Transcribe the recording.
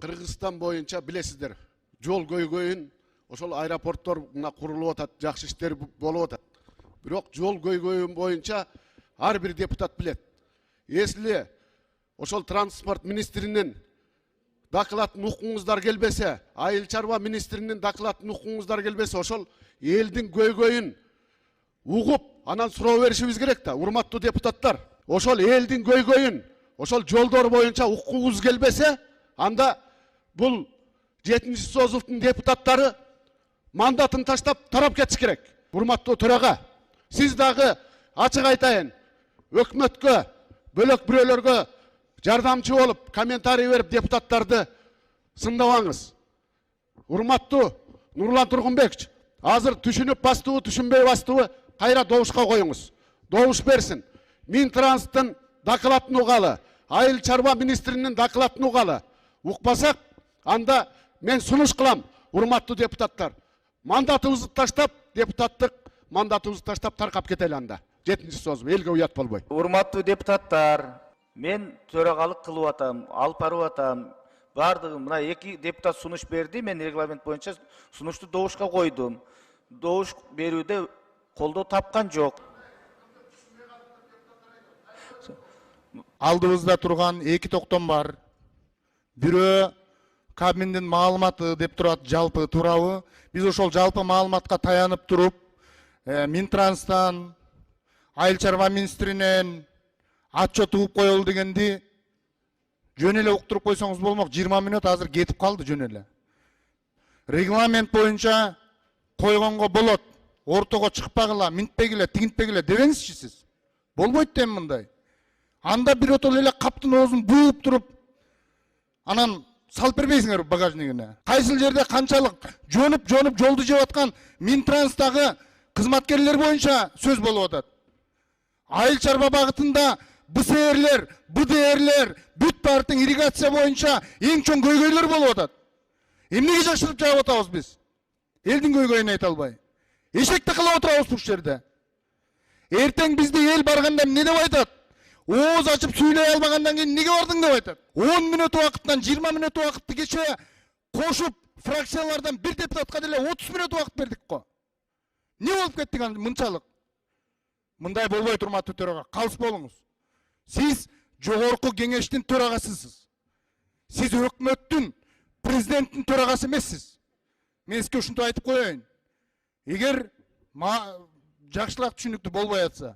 Kırgızistan boyunca bilesizler. Жол көйгөйүн ошол аэропорттор мына курулуп атат, жакшы иштер болуп атат. Бирок жол көйгөйүн боюнча ар бир депутат билет. Если ошол транспорт министринин докладын укуңуздар келбесе, айыл чарба министринин докладын укуңуздар келбесе, ошол элдин көйгөйүн угуп, анан суроо беришибиз керек да, урматтуу депутаттар. Ошол элдин көйгөйүн, ошол жолдор боюнча укуңуз келбесе, анда бул 7-ci созултун депутаттары мандатын таштап тарап кетиш керек. Урматтуу төрага, сиз дагы ачык айтайын, өкмөткө, бөлөк бирөөлөргө жардамчы болуп, комментарий берип депутаттарды сындабаңыз. Урматтуу Нурлан Тургунбекович, азыр түшүнүп бастыбы, түшүнбөй бастыбы, кайра добушка коюңуз. Добуш берсин. Минтранстын докладын угалы, айыл чарба министринин докладын угалы. Укпасак, анда мен сунуш кылам, урматтуу депутаттар. Мандатыбызды таштап, депутаттык мандатыбызды таштап таркап кетели анда. 7-ci созум, элге уят болбой. Урматтуу депутаттар, мен төрагалык кылып атам, алып барып атам. Бардыгы мына 2 депутат сунуш берди, мен регламент боюнча сунушту добушка койдум. Добуш берүүдө колдоо тапкан жок. Алдыбызда турган 2 токтом бар. Бирөө Кабминдин маалыматы деп турат, жалпы туурабы. Биз ошол жалпы маалыматка таянып туруп, Минтранстан, айыл чарба министринен отчет угуп коелу дегенди жөн эле уктуруп койсоңуз болмок. 20 мүнөт азыр кетип калды жөн эле. Регламент боюнча койгонго болот. Ортого чыкпагыла, минтпегиле, тигинтпегиле дебеңизчи сиз. Болбойт дейм мындай. Анда бир отол эле каптын оозун бууп туруп, анан салып бербейсиңер багажнигине. Кайсыл жерде канчалык жонуп жолду жеп аткан Минтранстагы кызматкерлер боюнча сөз болуп атат. Айыл чарба багытында БСРлер, БДРлер, бүт бартың ирригация боюнча эң чоң көйгөйлөр болуп атат. Эмнеге жакшырып жаап атабыз биз? Элдин көйгөйүн айта албай. Эшекте кылып отурабыз бул жерде. Эртең бизди эл барганда эмне деп айтат? Ооз ачып сүйлөй албагандан кийин неге бардың деп айтат. 10 мүнөт убакыттан 20 мүнөт убакытты кече кошуп фракциялардан бир депутатка деле 30 мүнөт убакыт бердик го. Не болуп кеттик мынчалык? Мындай болбойт, урматтуу төрага. Калыс болуңуз. Сиз жогорку кеңештин төрагасысыз. Сиз өкмөттүн, президенттин төрагасы эмессиз. Мен сизге ушунтип айтып коеюн. Эгер жакшылап түшүнүктүү болбой атса,